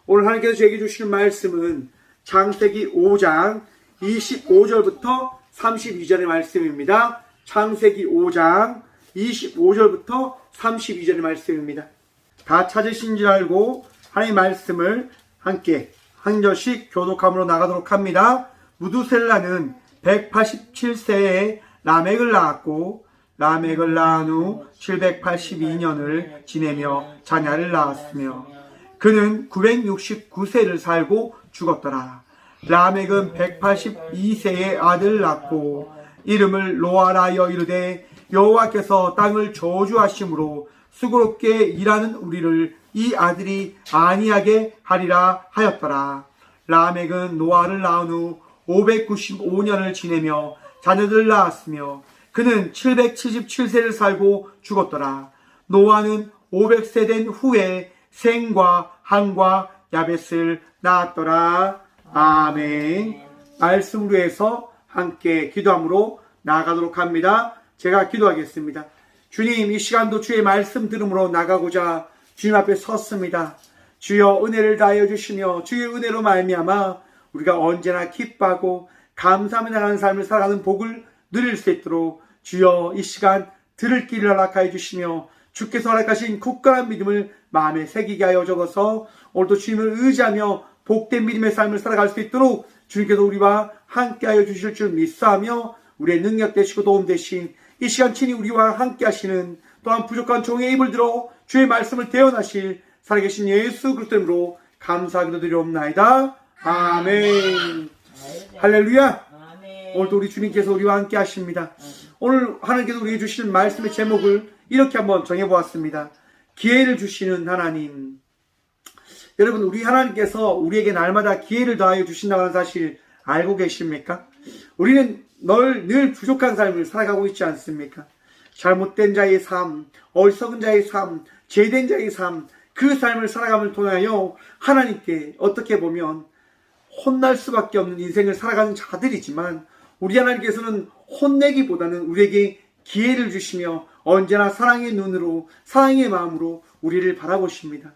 오늘 하나님께서 저에게 주시는 말씀은 창세기 5장 25절부터 32절의 말씀입니다. 창세기 5장 25절부터 32절의 말씀입니다. 다 찾으신 줄 알고 하나님의 말씀을 함께 한 절씩 교독함으로 나가도록 합니다. 무두셀라는 187세에 라멕을 낳았고 라멕을 낳은 후 782년을 지내며 자녀를 낳았으며 그는 969세를 살고 죽었더라. 라멕은 182세에 아들을 낳고 이름을 노아라여 이르되 여호와께서 땅을 저주하심으로 수고롭게 일하는 우리를 이 아들이 안위하게 하리라 하였더라. 라멕은 노아를 낳은 후 595년을 지내며 자녀들을 낳았으며 그는 777세를 살고 죽었더라. 노아는 500세 된 후에 셈과 함과 야벳을 낳았더라. 아멘. 말씀으로 해서 함께 기도함으로 나아가도록 합니다. 제가 기도하겠습니다. 주님, 이 시간도 주의 말씀 들음으로 나가고자 주님 앞에 섰습니다. 주여 은혜를 다하여 주시며 주의 은혜로 말미암아 우리가 언제나 기뻐하고 감사하며 나가는 삶을 살아가는 복을 누릴 수 있도록 주여 이 시간 들을 길을 허락하여 주시며 주께서 허락하신 굳건한 믿음을 마음에 새기게 하여 적어서 오늘도 주님을 의지하며 복된 믿음의 삶을 살아갈 수 있도록 주님께서 우리와 함께하여 주실 줄 믿사하며 우리의 능력 되시고 도움 되신 이 시간 친히 우리와 함께 하시는 또한 부족한 종의 입을 들어 주의 말씀을 대언하실 살아계신 예수 그리스도로 감사하기도 드리옵나이다. 아멘. 할렐루야. 오늘도 우리 주님께서 우리와 함께 하십니다. 오늘 하나님께서 우리에게 주시는 말씀의 제목을 이렇게 한번 정해보았습니다. 기회를 주시는 하나님. 여러분, 우리 하나님께서 우리에게 날마다 기회를 더하여 주신다는 하는 사실 알고 계십니까? 우리는 늘 부족한 삶을 살아가고 있지 않습니까? 잘못된 자의 삶, 어리석은 자의 삶, 죄된 자의 삶, 그 삶을 살아감을 통하여 하나님께 어떻게 보면 혼날 수밖에 없는 인생을 살아가는 자들이지만 우리 하나님께서는 혼내기보다는 우리에게 기회를 주시며 언제나 사랑의 눈으로 사랑의 마음으로 우리를 바라보십니다.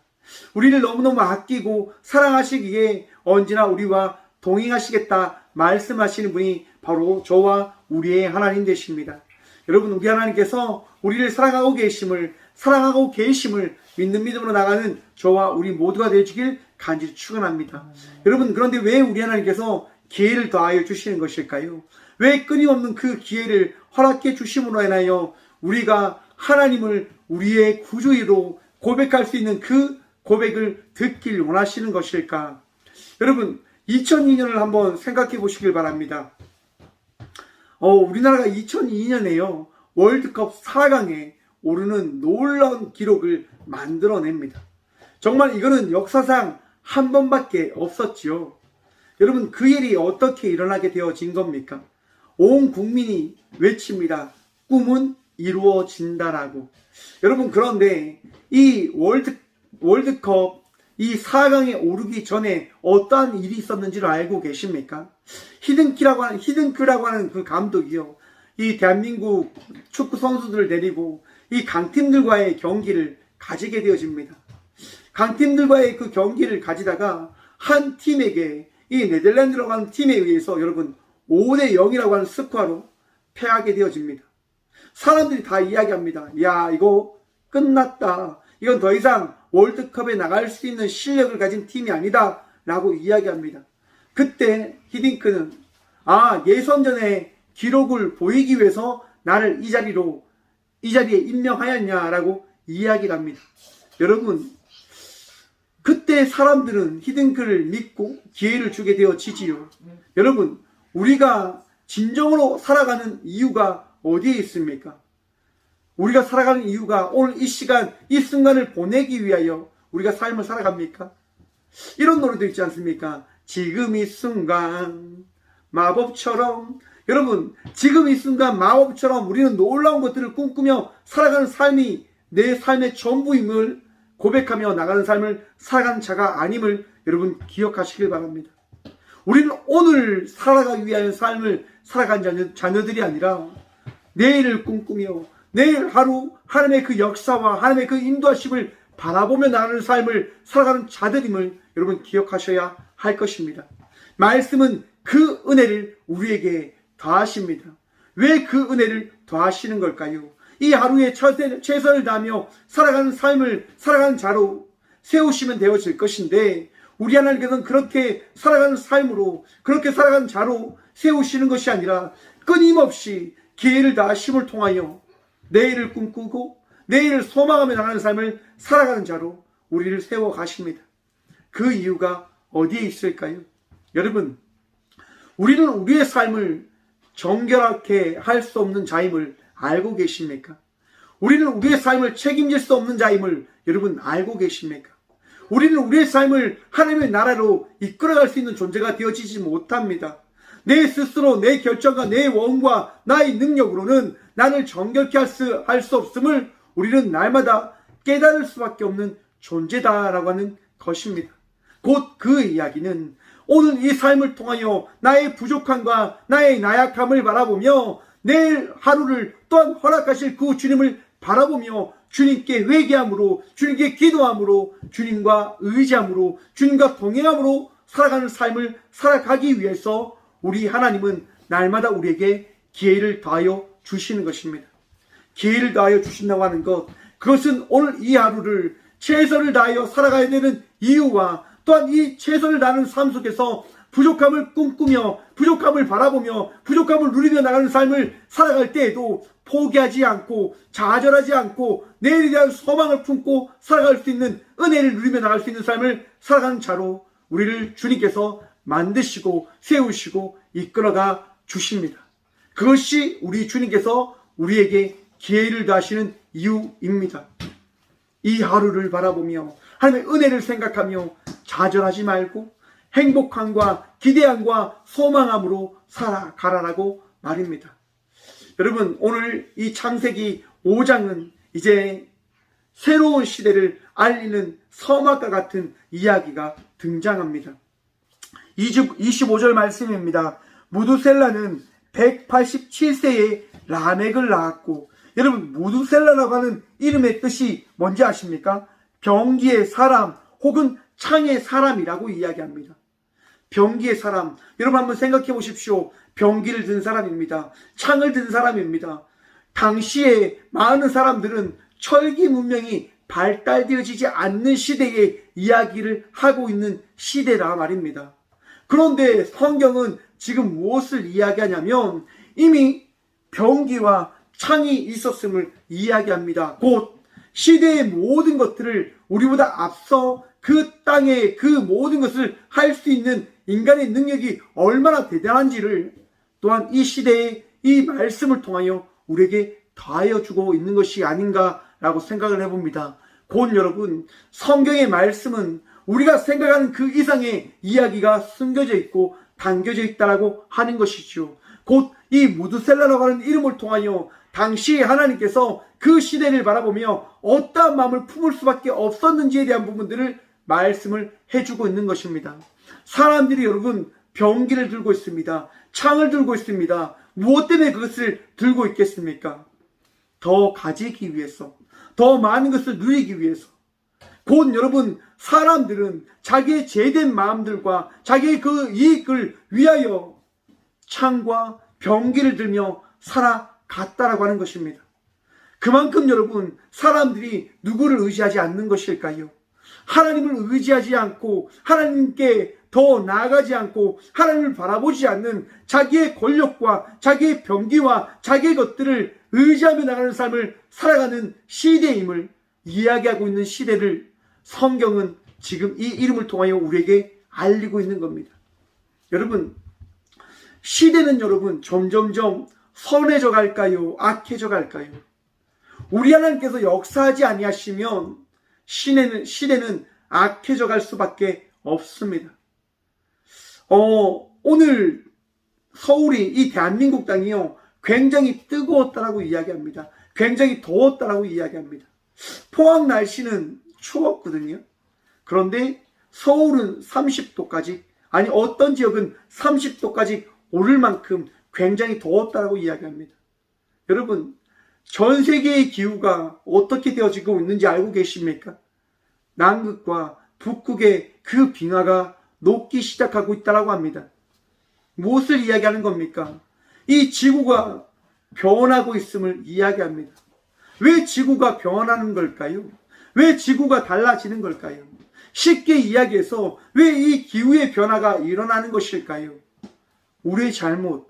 우리를 너무너무 아끼고 사랑하시기에 언제나 우리와 동행하시겠다 말씀하시는 분이 바로 저와 우리의 하나님 되십니다. 여러분, 우리 하나님께서 우리를 사랑하고 계심을 믿는 믿음으로 나가는 저와 우리 모두가 되어주길 간절히 축원합니다. 여러분, 그런데 왜 우리 하나님께서 기회를 더하여 주시는 것일까요? 왜 끊임없는 그 기회를 허락해 주심으로 인하여 우리가 하나님을 우리의 구주로 고백할 수 있는 그 고백을 듣길 원하시는 것일까? 여러분, 2002년을 한번 생각해 보시길 바랍니다. 우리나라가 2002년에요 월드컵 4강에 오르는 놀라운 기록을 만들어냅니다. 정말 이거는 역사상 한 번밖에 없었지요. 여러분, 그 일이 어떻게 일어나게 되어진 겁니까? 온 국민이 외칩니다. 꿈은 이루어진다라고. 여러분, 그런데 이 월드컵 이 4강에 오르기 전에 어떠한 일이 있었는지를 알고 계십니까? 히든크라고 하는 그 감독이요, 이 대한민국 축구 선수들을 데리고 이 강팀들과의 경기를 가지게 되어집니다. 강팀들과의 그 경기를 가지다가 한 팀에게 이 네덜란드라고 하는 팀에 의해서 여러분 5대 0이라고 하는 스코어로 패하게 되어집니다. 사람들이 다 이야기합니다. 야, 이거 끝났다. 이건 더 이상 월드컵에 나갈 수 있는 실력을 가진 팀이 아니다 라고 이야기합니다. 그때 히딩크는 예선전에 기록을 보이기 위해서 나를 이 자리에 임명하였냐라고 이야기를 합니다. 여러분, 그때 사람들은 히딩크를 믿고 기회를 주게 되어지지요. 여러분, 우리가 진정으로 살아가는 이유가 어디에 있습니까? 우리가 살아가는 이유가 오늘 이 시간, 이 순간을 보내기 위하여 우리가 삶을 살아갑니까? 이런 노래도 있지 않습니까? 지금 이 순간 마법처럼. 여러분, 지금 이 순간 마법처럼 우리는 놀라운 것들을 꿈꾸며 살아가는 삶이 내 삶의 전부임을 고백하며 나가는 삶을 살아가는 자가 아님을 여러분 기억하시길 바랍니다. 우리는 오늘 살아가기 위한 삶을 살아간 자녀들이 아니라 내일을 꿈꾸며 내일 하루 하나님의 그 역사와 하나님의 그 인도하심을 바라보며 나가는 삶을 살아가는 자들임을 여러분 기억하셔야 할 것입니다. 말씀은 그 은혜를 우리에게 더하십니다. 왜 그 은혜를 더하시는 걸까요? 이 하루에 최선을 다하며 살아가는 삶을 살아가는 자로 세우시면 되어질 것인데, 우리 하나님께서는 그렇게 살아가는 삶으로, 그렇게 살아가는 자로 세우시는 것이 아니라 끊임없이 기회를 다하심을 통하여 내일을 꿈꾸고 내일을 소망하며 나가는 삶을 살아가는 자로 우리를 세워가십니다. 그 이유가 어디에 있을까요? 여러분, 우리는 우리의 삶을 정결하게 할 수 없는 자임을 알고 계십니까? 우리는 우리의 삶을 책임질 수 없는 자임을 여러분 알고 계십니까? 우리는 우리의 삶을 하나님의 나라로 이끌어갈 수 있는 존재가 되어지지 못합니다. 내 스스로 내 결정과 내 원과 나의 능력으로는 나를 정결케 할 수 없음을 우리는 날마다 깨달을 수밖에 없는 존재다라고 하는 것입니다. 곧 그 이야기는 오늘 이 삶을 통하여 나의 부족함과 나의 나약함을 바라보며 내일 하루를 또한 허락하실 그 주님을 바라보며 주님께 회개함으로, 주님께 기도함으로, 주님과 의지함으로, 주님과 동행함으로 살아가는 삶을 살아가기 위해서 우리 하나님은 날마다 우리에게 기회를 더하여 주시는 것입니다. 기회를 더하여 주신다고 하는 것, 그것은 오늘 이 하루를 최선을 다하여 살아가야 되는 이유와 또한 이 최선을 다하는 삶 속에서 부족함을 꿈꾸며 부족함을 바라보며 부족함을 누리며 나가는 삶을 살아갈 때에도 포기하지 않고 좌절하지 않고 내일에 대한 소망을 품고 살아갈 수 있는 은혜를 누리며 나갈 수 있는 삶을 살아가는 자로 우리를 주님께서 만드시고 세우시고 이끌어가 주십니다. 그것이 우리 주님께서 우리에게 기회를 더하시는 이유입니다. 이 하루를 바라보며 하나님의 은혜를 생각하며 좌절하지 말고 행복함과 기대함과 소망함으로 살아가라라고 말입니다. 여러분, 오늘 이 창세기 5장은 이제 새로운 시대를 알리는 서막과 같은 이야기가 등장합니다. 25절 말씀입니다. 무두셀라는 187세에 라멕을 낳았고, 여러분, 무두셀라라고 하는 이름의 뜻이 뭔지 아십니까? 병기의 사람 혹은 창의 사람이라고 이야기합니다. 병기의 사람, 여러분 한번 생각해 보십시오. 병기를 든 사람입니다. 창을 든 사람입니다. 당시에 많은 사람들은 철기 문명이 발달되어지지 않는 시대의 이야기를 하고 있는 시대라 말입니다. 그런데 성경은 지금 무엇을 이야기하냐면 이미 병기와 창이 있었음을 이야기합니다. 곧 시대의 모든 것들을 우리보다 앞서 그 땅에 그 모든 것을 할 수 있는 인간의 능력이 얼마나 대단한지를 또한 이 시대의 이 말씀을 통하여 우리에게 더하여 주고 있는 것이 아닌가라고 생각을 해봅니다. 곧 여러분, 성경의 말씀은 우리가 생각하는 그 이상의 이야기가 숨겨져 있고 담겨져 있다라고 하는 것이죠. 곧 이 무두셀라라고 하는 이름을 통하여 당시 하나님께서 그 시대를 바라보며 어떠한 마음을 품을 수밖에 없었는지에 대한 부분들을 말씀을 해주고 있는 것입니다. 사람들이 여러분 병기를 들고 있습니다. 창을 들고 있습니다. 무엇 때문에 그것을 들고 있겠습니까? 더 가지기 위해서, 더 많은 것을 누리기 위해서. 곧 여러분, 사람들은 자기의 죄된 마음들과 자기의 그 이익을 위하여 창과 병기를 들며 살아갔다라고 하는 것입니다. 그만큼 여러분, 사람들이 누구를 의지하지 않는 것일까요? 하나님을 의지하지 않고 하나님께 더 나아가지 않고 하나님을 바라보지 않는 자기의 권력과 자기의 병기와 자기의 것들을 의지하며 나가는 삶을 살아가는 시대임을 이야기하고 있는 시대를 성경은 지금 이 이름을 통하여 우리에게 알리고 있는 겁니다. 여러분, 시대는 여러분 점점점 선해져 갈까요? 악해져 갈까요? 우리 하나님께서 역사하지 아니하시면 시대는 악해져 갈 수밖에 없습니다. 오늘 서울이, 이 대한민국 땅이요, 굉장히 뜨거웠다라고 이야기합니다. 굉장히 더웠다라고 이야기합니다. 포항 날씨는 추웠거든요. 그런데 서울은 30도까지, 아니 어떤 지역은 30도까지 오를 만큼 굉장히 더웠다라고 이야기합니다. 여러분, 전 세계의 기후가 어떻게 되어지고 있는지 알고 계십니까? 남극과 북극의 그 빙하가 녹기 시작하고 있다고 합니다. 무엇을 이야기하는 겁니까? 이 지구가 변하고 있음을 이야기합니다. 왜 지구가 변하는 걸까요? 왜 지구가 달라지는 걸까요? 쉽게 이야기해서 왜 이 기후의 변화가 일어나는 것일까요? 우리의 잘못,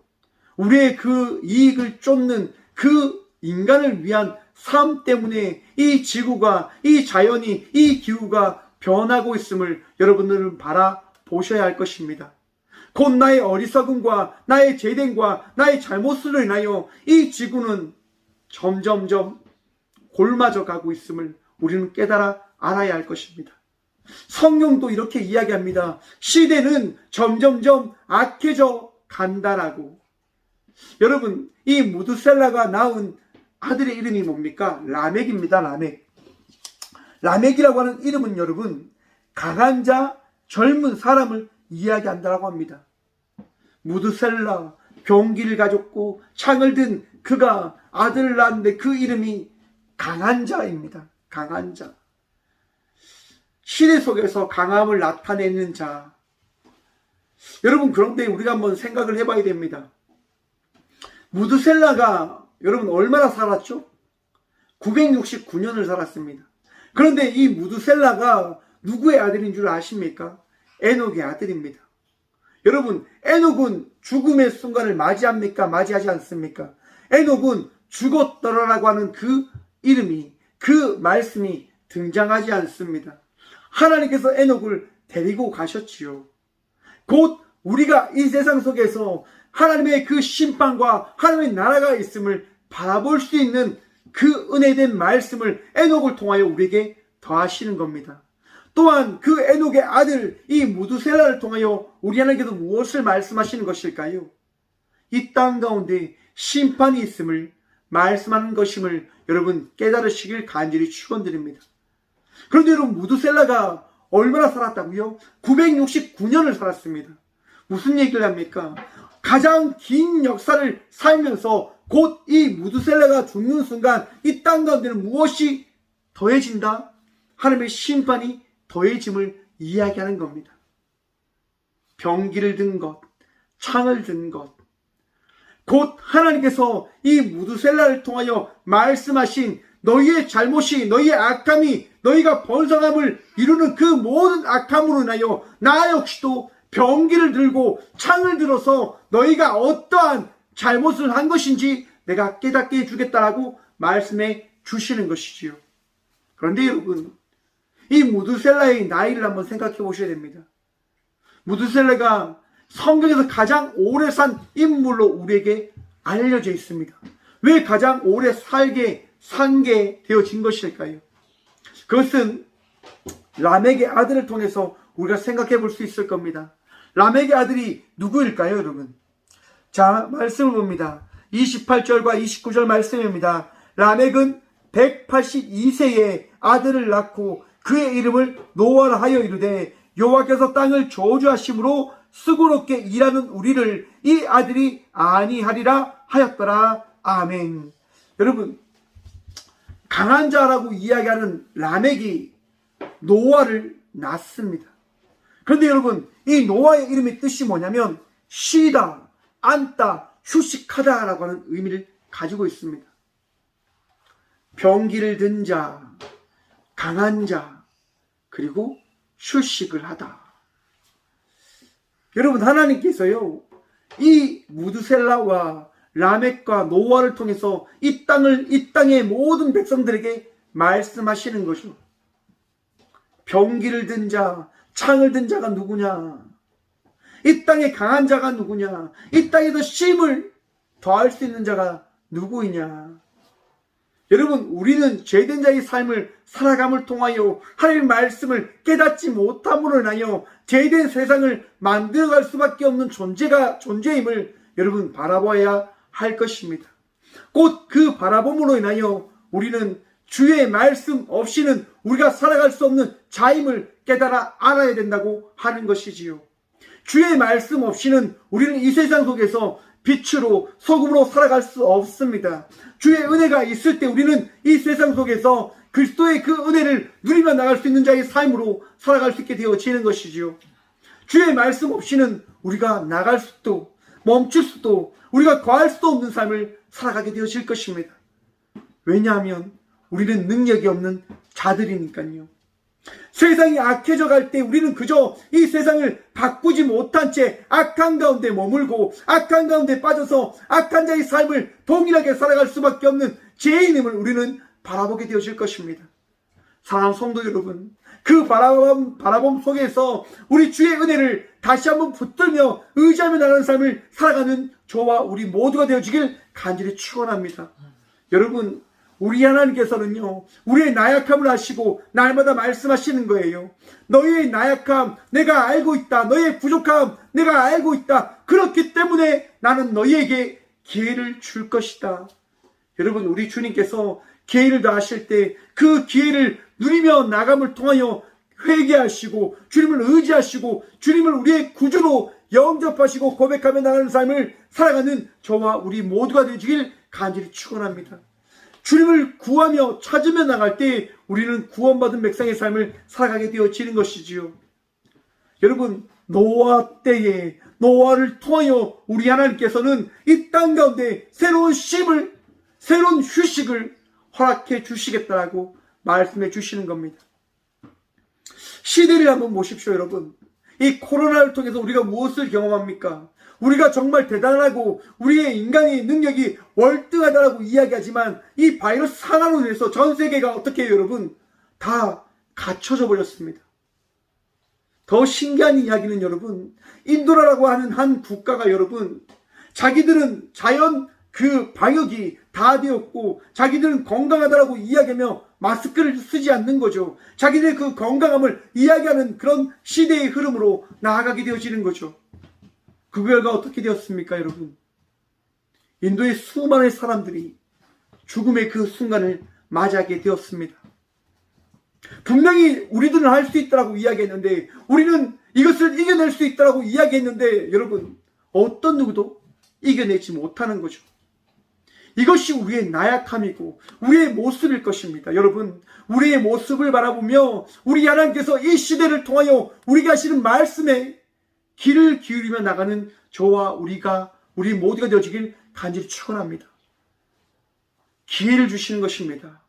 우리의 그 이익을 쫓는 그 인간을 위한 삶 때문에 이 지구가, 이 자연이, 이 기후가 변하고 있음을 여러분들은 바라보셔야 할 것입니다. 곧 나의 어리석음과 나의 죄됨과 나의 잘못으로 인하여 이 지구는 점점점 골마져 가고 있음을 우리는 깨달아 알아야 할 것입니다. 성경도 이렇게 이야기합니다. 시대는 점점점 악해져 간다라고. 여러분, 이 무드셀라가 낳은 아들의 이름이 뭡니까? 라멕입니다. 라멕. 라멕이라고 하는 이름은 여러분, 강한 자, 젊은 사람을 이야기한다고 합니다. 무드셀라, 병기를 가졌고 창을 든 그가 아들을 낳았는데 그 이름이 강한 자입니다. 강한 자. 시대 속에서 강함을 나타내는 자. 여러분, 그런데 우리가 한번 생각을 해봐야 됩니다. 무드셀라가 여러분 얼마나 살았죠? 969년을 살았습니다. 그런데 이 무드셀라가 누구의 아들인 줄 아십니까? 에녹의 아들입니다. 여러분, 에녹은 죽음의 순간을 맞이합니까? 맞이하지 않습니까? 에녹은 죽었더라라고 하는 그 이름이, 그 말씀이 등장하지 않습니다. 하나님께서 에녹을 데리고 가셨지요. 곧 우리가 이 세상 속에서 하나님의 그 심판과 하나님의 나라가 있음을 바라볼 수 있는 그 은혜된 말씀을 에녹을 통하여 우리에게 더하시는 겁니다. 또한 그 에녹의 아들 이 무드셀라를 통하여 우리 하나님께서 무엇을 말씀하시는 것일까요? 이 땅 가운데 심판이 있음을 말씀하는 것임을 여러분 깨달으시길 간절히 축원드립니다. 그런데 여러분, 무드셀라가 얼마나 살았다고요? 969년을 살았습니다. 무슨 얘기를 합니까? 가장 긴 역사를 살면서 곧 이 무드셀라가 죽는 순간 이 땅 가운데는 무엇이 더해진다? 하나님의 심판이 더해짐을 이야기하는 겁니다. 병기를 든 것, 창을 든 것, 곧 하나님께서 이 무드셀라를 통하여 말씀하신 너희의 잘못이, 너희의 악함이, 너희가 번성함을 이루는 그 모든 악함으로 인하여 나 역시도 병기를 들고 창을 들어서 너희가 어떠한 잘못을 한 것인지 내가 깨닫게 해주겠다라고 말씀해 주시는 것이지요. 그런데 여러분, 이 무드셀라의 나이를 한번 생각해 보셔야 됩니다. 무드셀라가 성경에서 가장 오래 산 인물로 우리에게 알려져 있습니다. 왜 가장 오래 산게 되어진 것일까요? 그것은 라멕의 아들을 통해서 우리가 생각해 볼 수 있을 겁니다. 라멕의 아들이 누구일까요, 여러분? 자, 말씀을 봅니다. 28절과 29절 말씀입니다. 라멕은 182세에 아들을 낳고 그의 이름을 노아라 하여 이르되 여호와께서 땅을 저주하심으로 수고롭게 일하는 우리를 이 아들이 아니하리라 하였더라. 아멘. 여러분, 강한 자라고 이야기하는 라멕이 노아를 낳습니다. 그런데 여러분, 이 노아의 이름의 뜻이 뭐냐면 쉬다, 앉다, 휴식하다라고 하는 의미를 가지고 있습니다. 병기를 든 자, 강한 자, 그리고 휴식을 하다. 여러분, 하나님께서요, 이 무드셀라와 라멕과 노아를 통해서 이 땅의 모든 백성들에게 말씀하시는 것이죠. 병기를 든 자, 창을 든 자가 누구냐? 이 땅에 강한 자가 누구냐? 이 땅에서 쉼을 더할 수 있는 자가 누구이냐? 여러분, 우리는 죄된 자의 삶을 살아감을 통하여 하나님의 말씀을 깨닫지 못함으로 인하여 죄된 세상을 만들어갈 수밖에 없는 존재임을 여러분 바라봐야 할 것입니다. 곧 그 바라봄으로 인하여 우리는 주의 말씀 없이는 우리가 살아갈 수 없는 자임을 깨달아 알아야 된다고 하는 것이지요. 주의 말씀 없이는 우리는 이 세상 속에서 빛으로 소금으로 살아갈 수 없습니다. 주의 은혜가 있을 때 우리는 이 세상 속에서 그리스도의 그 은혜를 누리며 나갈 수 있는 자의 삶으로 살아갈 수 있게 되어지는 것이지요. 주의 말씀 없이는 우리가 나갈 수도 멈출 수도 우리가 거할 수도 없는 삶을 살아가게 되어질 것입니다. 왜냐하면 우리는 능력이 없는 자들이니까요. 세상이 악해져 갈 때 우리는 그저 이 세상을 바꾸지 못한 채 악한 가운데 머물고 악한 가운데 빠져서 악한 자의 삶을 동일하게 살아갈 수밖에 없는 죄인임을 우리는 바라보게 되어질 것입니다. 사랑하는 성도 여러분, 그 바라봄 속에서 우리 주의 은혜를 다시 한번 붙들며 의지하며 나가는 삶을 살아가는 저와 우리 모두가 되어지길 간절히 축원합니다. 여러분, 우리 하나님께서는요, 우리의 나약함을 아시고 날마다 말씀하시는 거예요. 너희의 나약함 내가 알고 있다. 너희의 부족함 내가 알고 있다. 그렇기 때문에 나는 너희에게 기회를 줄 것이다. 여러분, 우리 주님께서 기회를 더하실 때 그 기회를 누리며 나감을 통하여 회개하시고 주님을 의지하시고 주님을 우리의 구주로 영접하시고 고백하며 나가는 삶을 살아가는 저와 우리 모두가 되시길 간절히 축원합니다. 주님을 구하며 찾으며 나갈 때 우리는 구원받은 백성의 삶을 살아가게 되어지는 것이지요. 여러분, 노아 때에 노아를 통하여 우리 하나님께서는 이 땅 가운데 새로운 쉼을, 새로운 휴식을 허락해 주시겠다라고 말씀해 주시는 겁니다. 시대를 한번 보십시오, 여러분. 이 코로나를 통해서 우리가 무엇을 경험합니까? 우리가 정말 대단하고 우리의 인간의 능력이 월등하다라고 이야기하지만 이 바이러스 하나로 인해서 전 세계가 어떻게 해요, 여러분? 다 갇혀져 버렸습니다. 더 신기한 이야기는 여러분, 인도라고 하는 한 국가가 여러분, 자기들은 자연 그 방역이 다 되었고 자기들은 건강하다라고 이야기하며 마스크를 쓰지 않는 거죠. 자기들의 그 건강함을 이야기하는 그런 시대의 흐름으로 나아가게 되어지는 거죠. 그 결과 어떻게 되었습니까, 여러분? 인도의 수많은 사람들이 죽음의 그 순간을 맞이하게 되었습니다. 분명히 우리들은 할 수 있다라고 이야기했는데, 우리는 이것을 이겨낼 수 있다라고 이야기했는데, 여러분, 어떤 누구도 이겨내지 못하는 거죠. 이것이 우리의 나약함이고 우리의 모습일 것입니다. 여러분, 우리의 모습을 바라보며 우리 하나님께서 이 시대를 통하여 우리가 하시는 말씀에 귀를 기울이며 나가는 저와 우리 모두가 되어지길 간절히 축원합니다. 기회를 주시는 것입니다.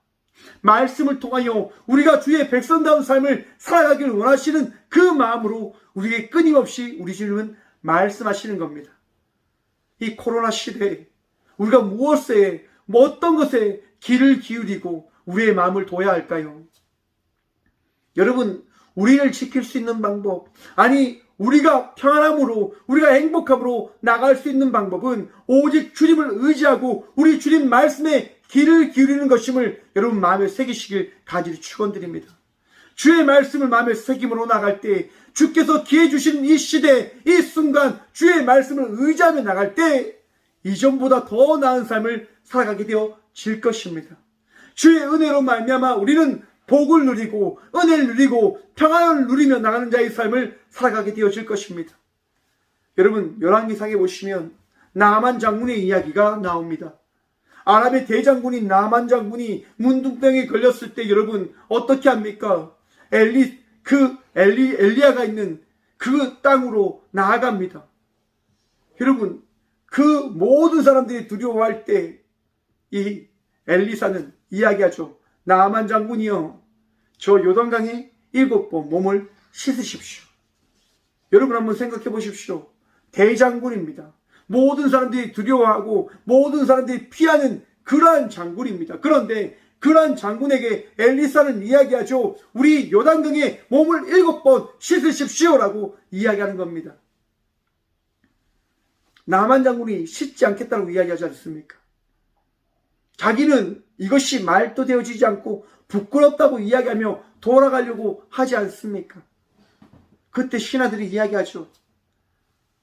말씀을 통하여 우리가 주의 백성다운 삶을 살아가기를 원하시는 그 마음으로 우리에게 끊임없이 우리 주님은 말씀하시는 겁니다. 이 코로나 시대에 우리가 무엇에, 어떤 것에 귀를 기울이고 우리의 마음을 둬야 할까요? 여러분, 우리를 지킬 수 있는 방법, 아니 우리가 평안함으로, 우리가 행복함으로 나갈 수 있는 방법은 오직 주님을 의지하고 우리 주님 말씀에 귀를 기울이는 것임을 여러분 마음에 새기시길 간절히 축원드립니다. 주의 말씀을 마음에 새김으로 나갈 때, 주께서 기회 주신 이 시대, 이 순간 주의 말씀을 의지하며 나갈 때 이전보다 더 나은 삶을 살아가게 되어질 것입니다. 주의 은혜로 말미암아 우리는 복을 누리고 은혜를 누리고 평안을 누리며 나가는 자의 삶을 살아가게 되어질 것입니다. 여러분, 열왕기상에 보시면 나만 장군의 이야기가 나옵니다. 아람의 대장군인 나만 장군이 문둥병에 걸렸을 때 여러분 어떻게 합니까? 엘리야가 있는 그 땅으로 나아갑니다. 여러분, 그 모든 사람들이 두려워할 때 이 엘리사는 이야기하죠. 나만 장군이여, 저 요단강에 7번 몸을 씻으십시오. 여러분 한번 생각해 보십시오. 대장군입니다. 모든 사람들이 두려워하고 모든 사람들이 피하는 그러한 장군입니다. 그런데 그러한 장군에게 엘리사는 이야기하죠. 우리 요단강에 몸을 7번 씻으십시오라고 이야기하는 겁니다. 나만 장군이 씻지 않겠다고 이야기하지 않습니까? 자기는 이것이 말도 되어지지 않고 부끄럽다고 이야기하며 돌아가려고 하지 않습니까? 그때 신하들이 이야기하죠.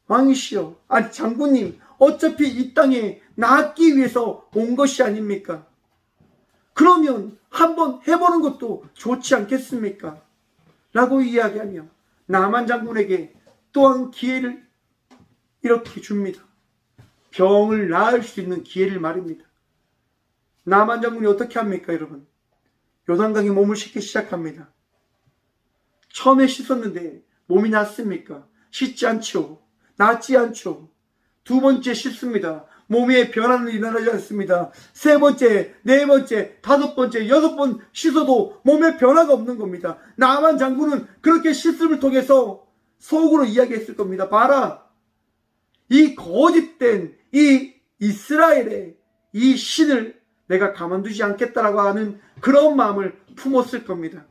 왕이시여, 아니 장군님, 어차피 이 땅에 나기 위해서 온 것이 아닙니까? 그러면 한번 해보는 것도 좋지 않겠습니까? 라고 이야기하며 나만 장군에게 또한 기회를 이렇게 줍니다. 병을 나을 수 있는 기회를 말입니다. 나만 장군이 어떻게 합니까, 여러분? 요단강에 몸을 씻기 시작합니다. 처음에 씻었는데 몸이 낫습니까? 씻지 않죠. 낫지 않죠. 두 번째 씻습니다. 몸에 변화는 일어나지 않습니다. 세 번째, 네 번째, 다섯 번째, 여섯 번 씻어도 몸에 변화가 없는 겁니다. 나만 장군은 그렇게 씻음을 통해서 속으로 이야기했을 겁니다. 봐라, 이 거짓된 이 이스라엘의 이 신을 내가 가만두지 않겠다라고 하는 그런 마음을 품었을 겁니다.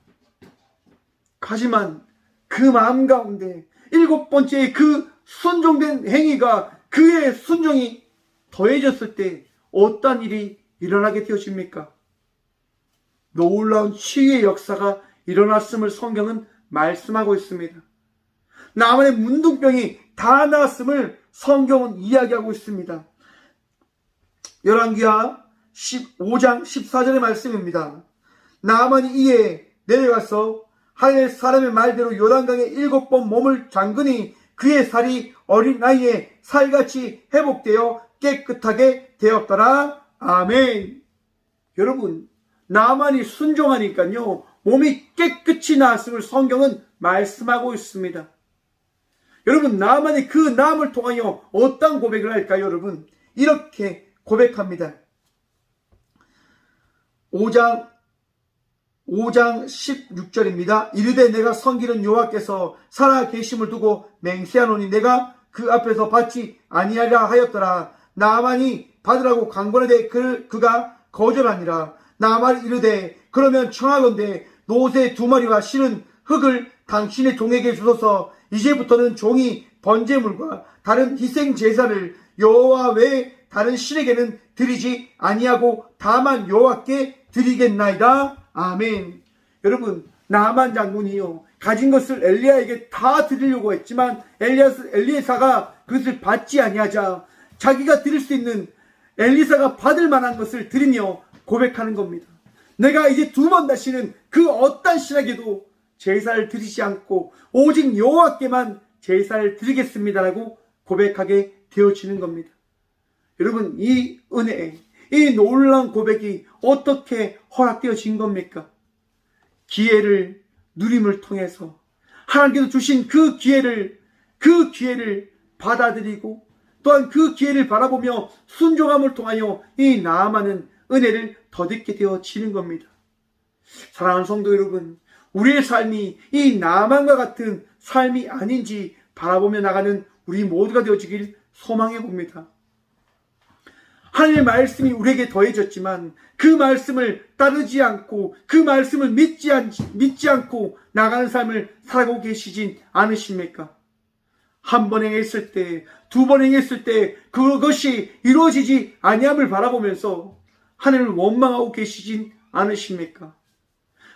하지만 그 마음 가운데 일곱 번째의 그 순종된 행위가, 그의 순종이 더해졌을 때 어떤 일이 일어나게 되어집니까? 놀라운 치유의 역사가 일어났음을 성경은 말씀하고 있습니다. 나만의 문둥병이 다 나았음을 성경은 이야기하고 있습니다. 열왕기하 15장 14절의 말씀입니다. 나만이 이에 내려가서 하나님의 사람의 말대로 요단강에 7번 몸을 잠그니 그의 살이 어린 나이에 살같이 회복되어 깨끗하게 되었더라. 아멘. 여러분, 나만이 순종하니까요, 몸이 깨끗이 나았음을 성경은 말씀하고 있습니다. 여러분, 나만이 그 나음을 통하여 어떤 고백을 할까요? 여러분, 이렇게 고백합니다. 5장 16절입니다. 이르되 내가 섬기는 여호와께서 살아 계심을 두고 맹세하노니 내가 그 앞에서 받지 아니하리라 하였더라. 나만이 받으라고 강권하되 그가 거절하니라. 나만이 이르되 그러면 청하건대 노새 2마리와 실은 흙을 당신의 종에게 주소서. 이제부터는 종이 번제물과 다른 희생 제사를 여호와 외에 다른 신에게는 드리지 아니하고 다만 여호와께 드리겠나이다. 아멘. 여러분, 나만 장군이요, 가진 것을 엘리야에게 다 드리려고 했지만 엘리사가 그것을 받지 아니하자 자기가 드릴 수 있는, 엘리사가 받을 만한 것을 드리며 고백하는 겁니다. 내가 이제 2번 다시는 그 어떤 신에게도 제사를 드리지 않고 오직 여호와께만 제사를 드리겠습니다라고 고백하게 되어지는 겁니다. 여러분, 이 은혜, 이 놀라운 고백이 어떻게 허락되어진 겁니까? 기회를 누림을 통해서 하나님께서 주신 그 기회를 받아들이고 또한 그 기회를 바라보며 순종함을 통하여 이 나아만은 은혜를 덧입게 되어지는 겁니다. 사랑하는 성도 여러분, 우리의 삶이 이 나아만과 같은 삶이 아닌지 바라보며 나가는 우리 모두가 되어지길 소망해 봅니다. 하나님의 말씀이 우리에게 더해졌지만 그 말씀을 따르지 않고 그 말씀을 믿지 않고 나가는 삶을 살아가고 계시진 않으십니까? 한 번 행했을 때, 2번 행했을 때 그것이 이루어지지 아니함을 바라보면서 하나님을 원망하고 계시진 않으십니까?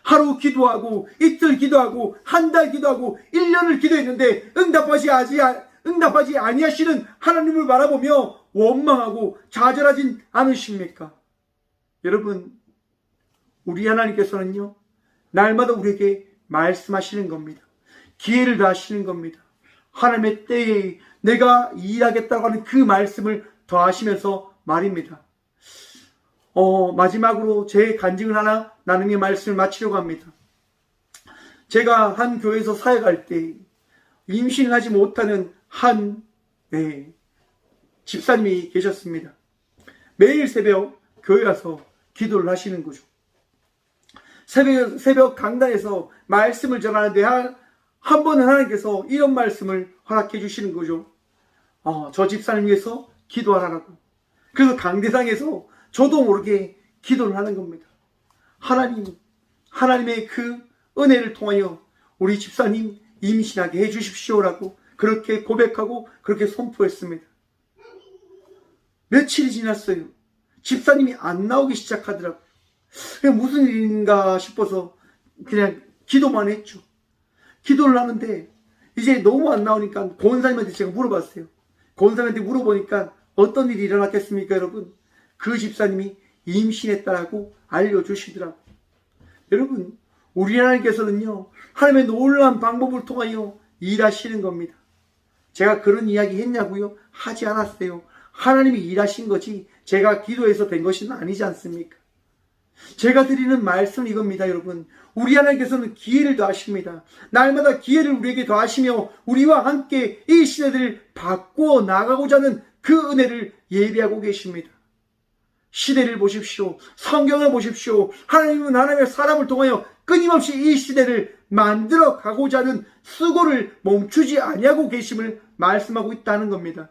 하루 기도하고 이틀 기도하고 한 달 기도하고 1년을 기도했는데 응답하지 아니하시는 하나님을 바라보며 원망하고 좌절하진 않으십니까? 여러분, 우리 하나님께서는요, 날마다 우리에게 말씀하시는 겁니다. 기회를 다하시는 겁니다. 하나님의 때에 내가 일하겠다고 하는 그 말씀을 더하시면서 말입니다. 마지막으로 제 간증을 하나 나누며 말씀을 마치려고 합니다. 제가 한 교회에서 사역할 때 임신을 하지 못하는 한 집사님이 계셨습니다. 매일 새벽 교회 와서 기도를 하시는 거죠. 새벽 강단에서 말씀을 전하는데 한 번은 하나님께서 이런 말씀을 허락해 주시는 거죠. 저 집사님 위해서 기도하라고. 그래서 강대상에서 저도 모르게 기도를 하는 겁니다. 하나님의 그 은혜를 통하여 우리 집사님 임신하게 해 주십시오라고 그렇게 고백하고 그렇게 선포했습니다. 며칠이 지났어요. 집사님이 안 나오기 시작하더라고요. 그냥 무슨 일인가 싶어서 그냥 기도만 했죠. 기도를 하는데 이제 너무 안 나오니까 권사님한테 제가 물어봤어요. 권사님한테 물어보니까 어떤 일이 일어났겠습니까, 여러분? 그 집사님이 임신했다라고 알려주시더라고요. 여러분, 우리 하나님께서는요, 하나님의 놀라운 방법을 통하여 일하시는 겁니다. 제가 그런 이야기 했냐고요? 하지 않았어요. 하나님이 일하신 거지 제가 기도해서 된 것은 아니지 않습니까? 제가 드리는 말씀은 이겁니다, 여러분. 우리 하나님께서는 기회를 더하십니다. 날마다 기회를 우리에게 더하시며 우리와 함께 이 시대를 바꾸어 나가고자 하는 그 은혜를 예비하고 계십니다. 시대를 보십시오. 성경을 보십시오. 하나님은 하나님의 사람을 통하여 끊임없이 이 시대를 만들어 가고자 하는 수고를 멈추지 아니하고 계심을 말씀하고 있다는 겁니다.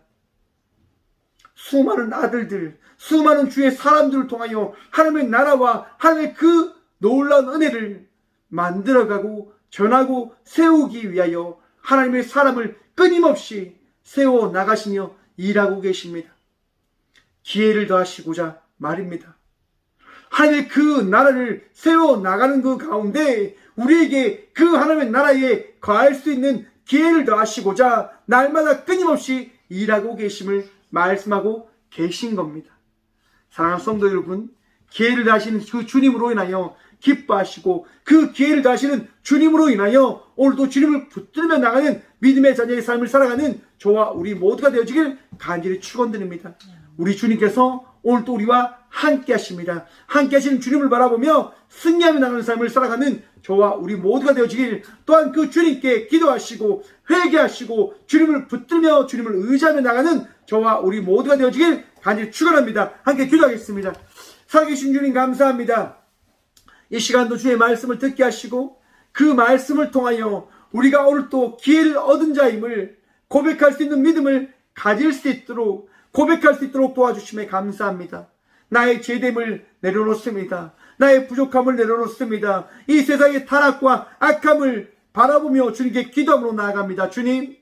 수많은 아들들, 수많은 주의 사람들을 통하여 하나님의 나라와 하나님의 그 놀라운 은혜를 만들어가고 전하고 세우기 위하여 하나님의 사람을 끊임없이 세워 나가시며 일하고 계십니다. 기회를 더하시고자 말입니다. 하나님의 그 나라를 세워 나가는 그 가운데 우리에게 그 하나님의 나라에 거할 수 있는 기회를 더하시고자 날마다 끊임없이 일하고 계심을 말씀하고 계신 겁니다. 사랑하는 성도 여러분, 기회를 더하시는 그 주님으로 인하여 기뻐하시고 그 기회를 더하시는 주님으로 인하여 오늘도 주님을 붙들며 나가는 믿음의 자녀의 삶을 살아가는 저와 우리 모두가 되어지길 간절히 축원드립니다. 우리 주님께서 오늘도 우리와 함께 하십니다. 함께 하시는 주님을 바라보며 승리하며 나가는 삶을 살아가는 저와 우리 모두가 되어지길, 또한 그 주님께 기도하시고 회개하시고 주님을 붙들며 주님을 의지하며 나가는 저와 우리 모두가 되어지길 간절히 축원합니다. 함께 기도하겠습니다. 살아계신 주님 감사합니다. 이 시간도 주의 말씀을 듣게 하시고 그 말씀을 통하여 우리가 오늘 또 기회를 얻은 자임을 고백할 수 있는 믿음을 가질 수 있도록, 고백할 수 있도록 도와주심에 감사합니다. 나의 죄됨을 내려놓습니다. 나의 부족함을 내려놓습니다. 이 세상의 타락과 악함을 바라보며 주님께 기도함으로 나아갑니다. 주님,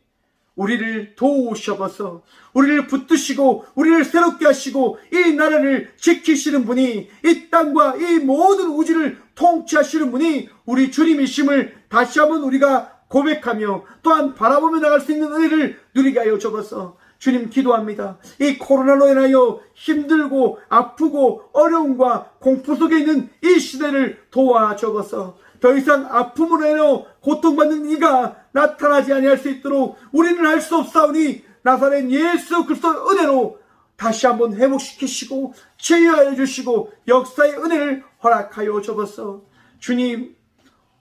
우리를 도우셔서 우리를 붙드시고 우리를 새롭게 하시고 이 나라를 지키시는 분이, 이 땅과 이 모든 우주를 통치하시는 분이 우리 주님이심을 다시 한번 우리가 고백하며 또한 바라보며 나갈 수 있는 은혜를 누리게 하여 주옵소서. 주님 기도합니다. 이 코로나로 인하여 힘들고 아프고 어려움과 공포 속에 있는 이 시대를 도와주옵소서. 더 이상 아픔으로 인하여 고통받는 이가 나타나지 아니할 수 있도록 우리는 할 수 없사오니 나사렛 예수 그리스도의 은혜로 다시 한번 회복시키시고 치유하여 주시고 역사의 은혜를 허락하여 주옵소서. 주님,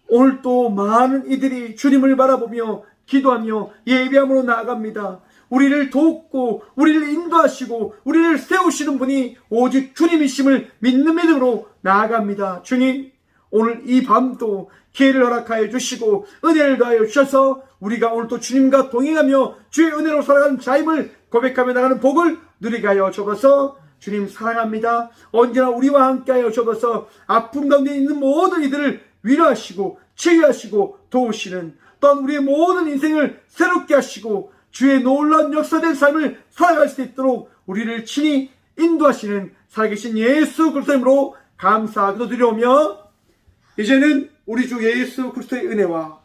오늘 또 많은 이들이 주님을 바라보며 기도하며 예배함으로 나아갑니다. 우리를 돕고 우리를 인도하시고 우리를 세우시는 분이 오직 주님이심을 믿는 믿음으로 나아갑니다. 주님, 오늘 이 밤도 기회를 허락하여 주시고 은혜를 더하여 주셔서 우리가 오늘 또 주님과 동행하며 주의 은혜로 살아가는 자임을 고백하며 나가는 복을 누리게 하여 주옵소서. 주님 사랑합니다. 언제나 우리와 함께 하여 주옵소서. 아픔 가운데 있는 모든 이들을 위로하시고 치유하시고 도우시는, 또한 우리의 모든 인생을 새롭게 하시고 주의 놀라운 역사된 삶을 살아갈 수 있도록 우리를 친히 인도하시는 살아계신 예수 그리스도의 이름으로 감사하기도 드려오며, 이제는 우리 주 예수 그리스도의 은혜와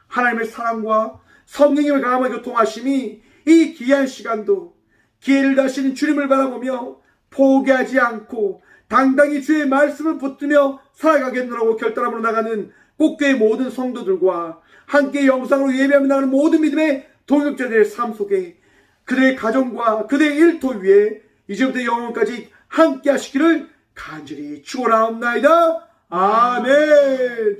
하나님의 사랑과 성령님의 강함과 교통하심이 이 귀한 시간도 기회를 다시는 주님을 바라보며 포기하지 않고 당당히 주의 말씀을 붙들며 살아가겠노라고 결단함으로 나가는 꽃교회 모든 성도들과 함께 영상으로 예배하며 나가는 모든 믿음의 동역자들의 삶 속에 그들의 가정과 그들의 일터 위에 이제부터 영원까지 함께 하시기를 간절히 축원하옵나이다. 아멘.